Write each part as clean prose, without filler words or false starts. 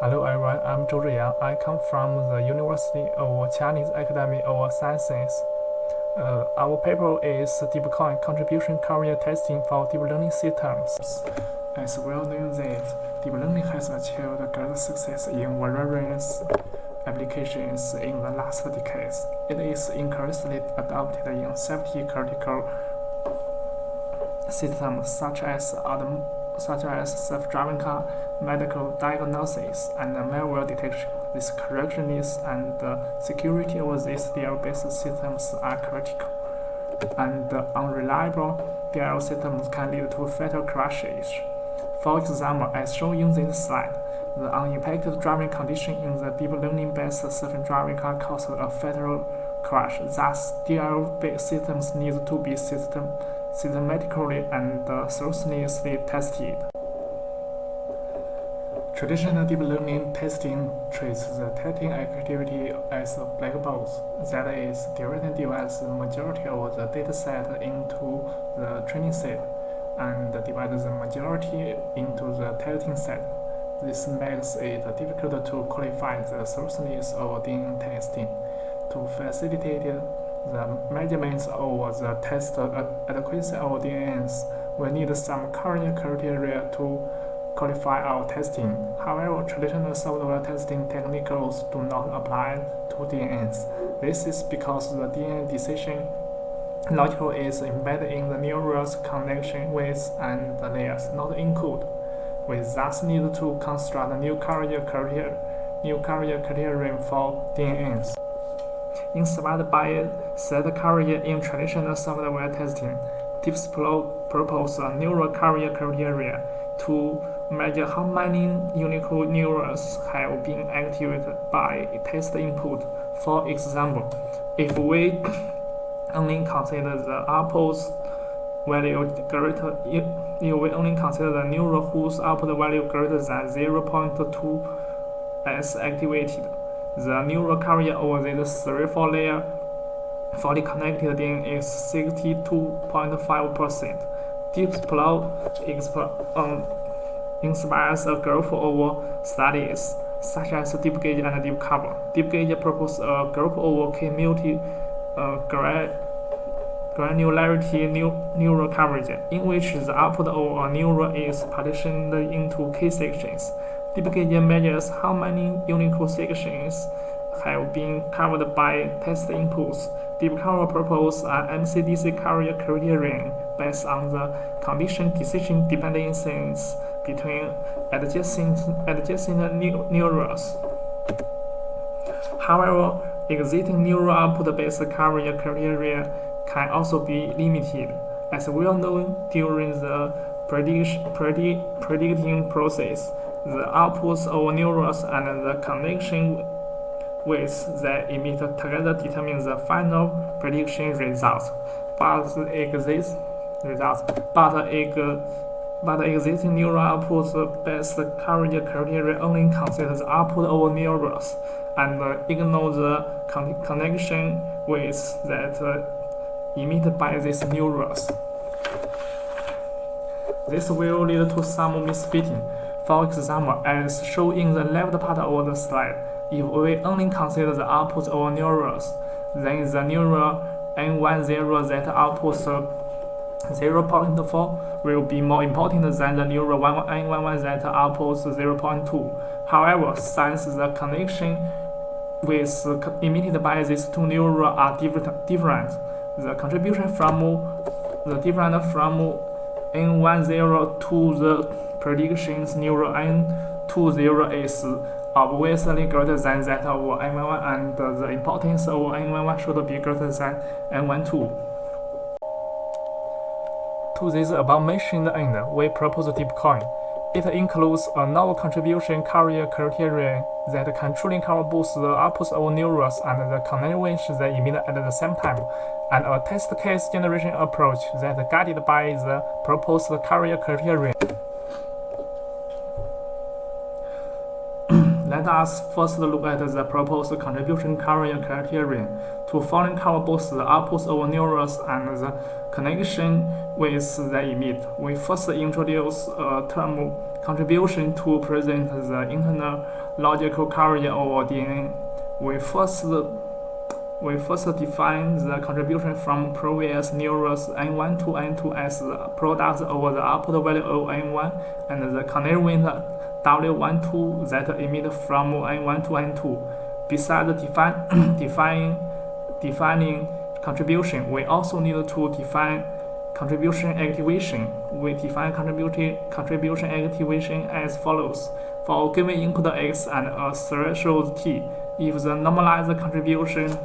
Hello everyone, I'm Zhiyang. I come from the University of Chinese Academy of Sciences. Our paper is DeepCon Contribution Career Testing for Deep Learning Systems. As well known that deep learning has achieved great success in various applications in the last decades. It is increasingly adopted in safety-critical systems such as self-driving car, medical diagnosis, and malware detection. This correctness and security of these DL-based systems are critical, and unreliable DL systems can lead to fatal crashes. For example, as shown in this slide, the unimpacted driving condition in the deep learning-based self-driving car caused a fatal crash. Thus, DL-based systems need to be systematically and seriously tested. Traditional deep learning testing treats the testing activity as a black box, that is, the directly divides the majority of the dataset into the training set and divides the majority into the testing set. This makes it difficult to qualify the seriousness of DNA testing. To facilitate the measurements of the test adequacy of DNAs, we need some current criteria to qualify our testing. However, traditional software testing techniques do not apply to DNAs. This is because the DNA decision logic is embedded in the neural connection weights and the layers, not encoded. We thus need to construct a new carrier criterion for DNAs. Inspired by said carrier in traditional software testing, DeepCon proposes a neural carrier criteria to measure how many unique neurons have been activated by test input. For example, if we only consider the output value greater, if we only consider the neuron whose output value greater than 0.2 as activated, the neural carrier over this 3-4 layer fully connected DNA is 62.5%. DeepCon inspires a group of studies such as DeepGauge and DeepCover. DeepGauge proposes a group of K-multi granularity neural coverage, in which the output of a neuron is partitioned into K sections. DeepGauge measures how many unique sections have been covered by test inputs. DeepCover proposes an MCDC carrier criterion based on the condition decision dependencies between adjacent neurons. However, existing neuron-output-based carrier criteria can also be limited. As well known during the predicting process, the outputs of neurons and the connection weights they emit together determine the final prediction results. But existing neural output-based carrier criteria only consider the output of neurons and ignore the connection weights that emitted by these neurons. This will lead to some misfitting. For example, as shown in the left part of the slide, if we only consider the output of neurons, then the neuron N10 that outputs 0.4 will be more important than the neuron N11 that outputs 0.2. However, since the connection weights emitted by these two neurons are different, the contribution from N10 to the predictions neuron N20 is obviously greater than that of N11, and the importance of N11 should be greater than N12. To this above-mentioned end, we propose DeepCon. It includes a novel contribution carrier criterion that can truly cover both the outputs of neurons and the connection they emit at the same time, and a test case generation approach that is guided by the proposed carrier criterion. Let us first look at the proposed contribution carrier criterion. To fully cover both the outputs of neurons and the connection weights they emit, we first introduce a term contribution to present the internal logical carrier over DNA. We first define the contribution from previous neurons N1 to N2 as the product over the output value of N1 and the connecting W12 that emit from N1 to N2. Besides defining contribution, we also need to define contribution activation. We define contribution activation as follows. For a given input X and a threshold T, if the normalized contribution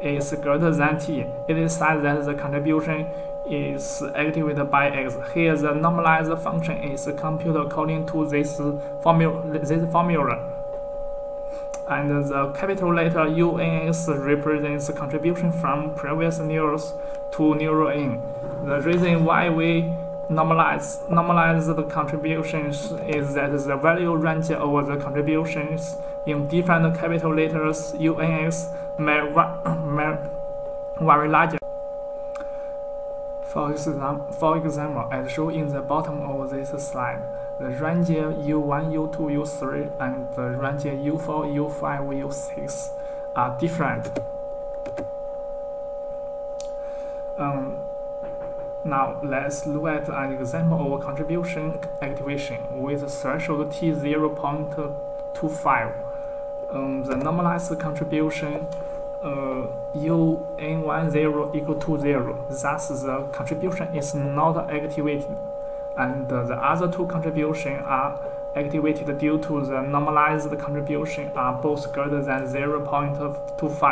is greater than T, it is said that the contribution is activated by X. Here, the normalized function is computed according to this formula. And the capital letter UNX represents contribution from previous neurons to neuron N. The reason why we normalize the contributions is that the value range over the contributions in different capital letters UNX may vary larger. For example, as shown in the bottom of this slide, the range U1, U2, U3, and the range U4, U5, U6 are different. Now let's look at an example of contribution activation with threshold T 0.25. The normalized contribution UN10 equal to 0. Thus, the contribution is not activated, and the other two contributions are activated due to the normalized contribution are both greater than 0.25.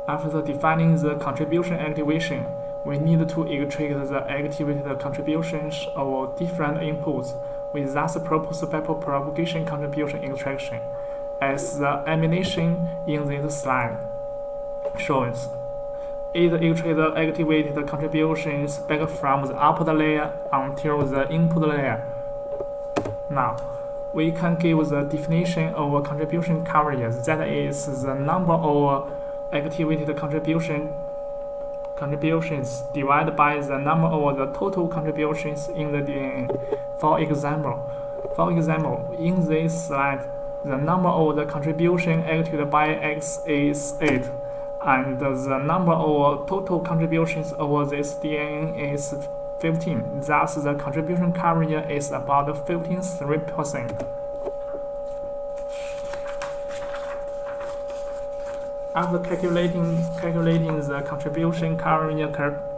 After defining the contribution activation, we need to extract the activated contributions of different inputs. We thus propose backpropagation contribution extraction, as the animation in this slide shows. It extracts activated contributions back from the output layer until the input layer. Now, we can give the definition of a contribution carrier, that is the number of activated contributions divided by the number of the total contributions in the DNA. For example, in this slide, the number of the contribution activated by X is 8, and the number of total contributions over this DNA is 15. Thus, the contribution carrier is about 15.3%. After calculating the contribution carrier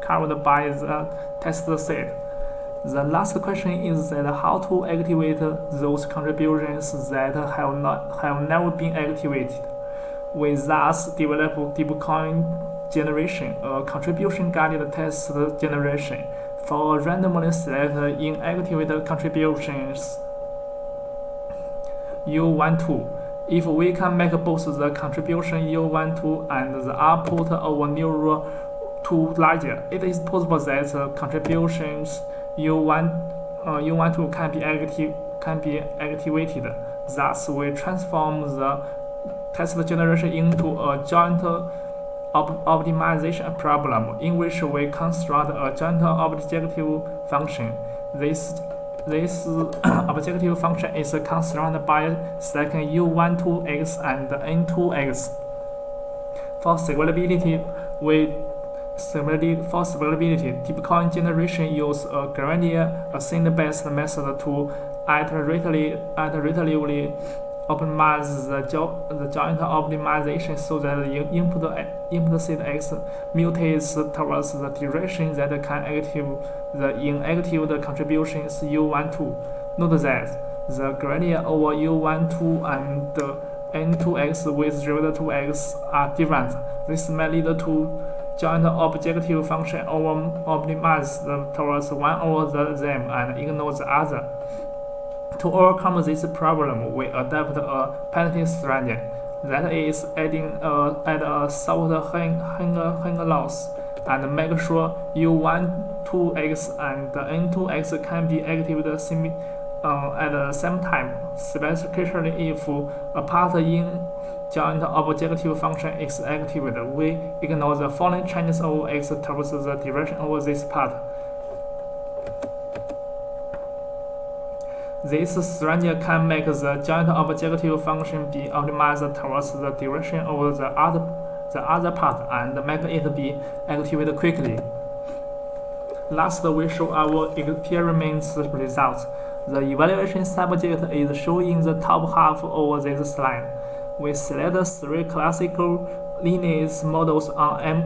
covered by the test set, the last question is that how to activate those contributions that have never been activated. We thus develop DeepCon generation, a contribution-guided test generation for randomly select inactivated contributions U12. If we can make both the contribution U12 and the output of neuron 2 larger, it is possible that contributions U12 can be activated. Thus, we transform the test generation into a joint optimization problem in which we construct a joint objective function. This objective function is constructed by selecting U12x and N2x. For scalability, DeepCon generation uses a gradient ascent-based method to iteratively optimize the joint optimization so that the input set X mutates towards the direction that can activate the inactive contributions U12. Note that the gradient over U12 and N2x with related to X are different. This may lead to joint objective function optimized towards one of them and ignore the other. To overcome this problem, we adopt a penalty strategy, that is, add a soft hang loss and make sure U12x and N2x can be activated at the same time, specifically if a part in joint objective function is activated, we ignore the following changes of x towards the direction of this part. This strategy can make the joint objective function be optimized towards the direction of the other part and make it be activated quickly. Last, we show our experiments results. The evaluation subject is shown in the top half of this slide. We select 3 classical lineage models on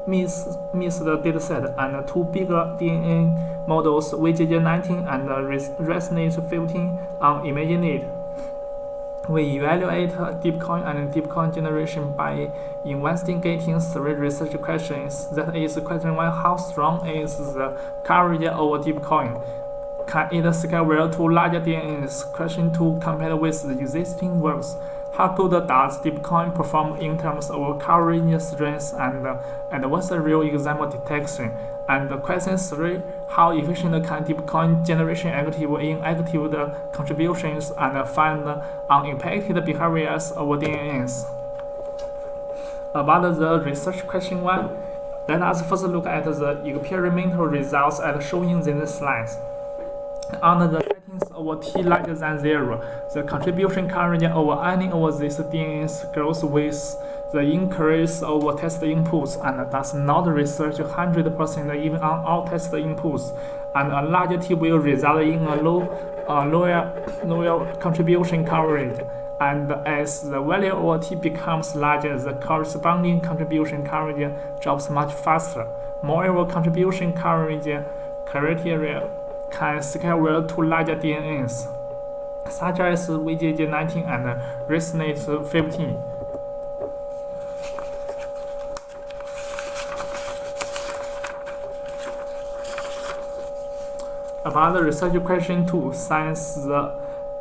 mixed dataset and 2 bigger DNA models, VJJ19 and Resonate15 on ImageNet. We evaluate DeepCon and DeepCon generation by investigating 3 research questions. That is, question 1: how strong is the coverage of DeepCon? Can it scale well to larger DNAs? Question 2: compared with the existing works, how good does DeepCon perform in terms of coverage strength and adversarial example detection? And question 3: how efficient can DeepCon generation active inactive contributions and find unimpacted behaviors of DNAs? About the research question 1, let us first look at the experimental results as shown in these slides. Under the settings of t larger than 0, the contribution coverage of any of these DNAs grows with the increase of test inputs and does not research 100% even on all test inputs, and a larger t will result in a lower contribution coverage. And as the value of t becomes larger, the corresponding contribution coverage drops much faster. Moreover, contribution coverage criteria can scale well to larger DNAs, such as VJJ19 and Resonate15. About the research question 2, since the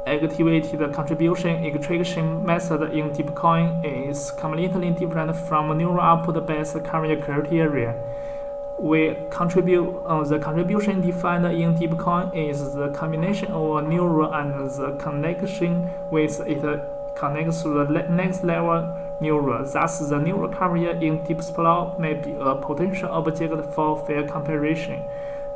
activated contribution extraction method in DeepCon is completely different from neuron-output-based coverage criteria, we contribute the contribution defined in DeepCon is the combination of a neuron and the connection with it connects to the next level neuron. Thus, the neural coverage in DeepExplore may be a potential object for fair comparison.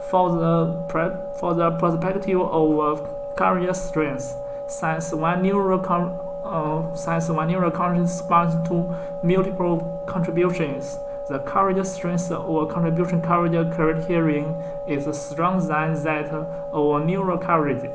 For the perspective of coverage strength, since one neural corresponds to multiple contributions, the coverage strength or contribution coverage criterion is stronger than that of neural coverage.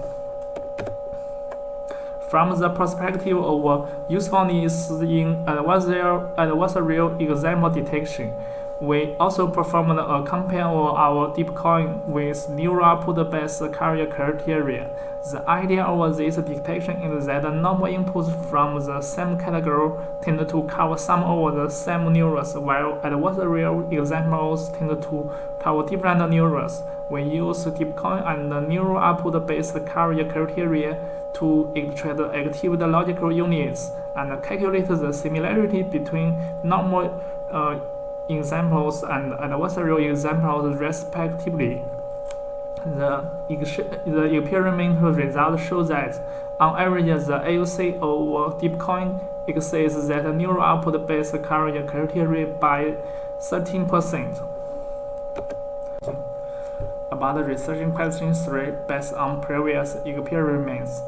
From the perspective of usefulness in adversarial example detection, we also performed a compare of our DeepCon with neuron-output-based coverage criteria. The idea of this detection is that normal inputs from the same category tend to cover some of the same neurons, while adversarial examples tend to cover different neurons. We use DeepCon and neuron-output-based coverage criteria to extract active logical units and calculate the similarity between normal examples and adversarial examples respectively. The experimental results show that, on average, the AUC of DeepCon exceeds that neural output-based coverage criteria by 13%. About the research question 3, based on previous experiments,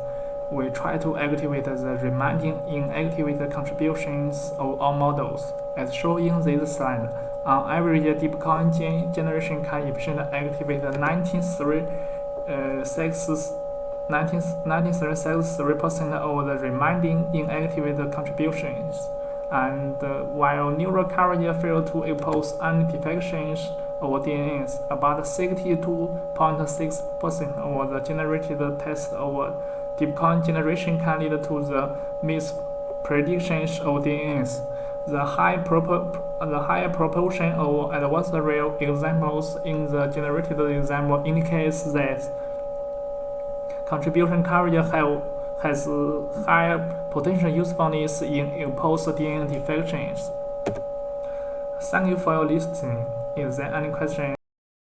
we try to activate the remaining inactivated contributions of all models. As shown in this slide, on average, DeepCon generation can efficiently activate 93.63% of the remaining inactivated contributions, and while neural coverage failed to expose any defections of DNAs, about 62.6% of the generated test of DeepCon generation can lead to the mispredictions of DNAs. The higher proportion of adversarial examples in the generated example indicates that contribution coverage has higher potential usefulness in exposed DNA defections. Thank you for your listening. Is there any question?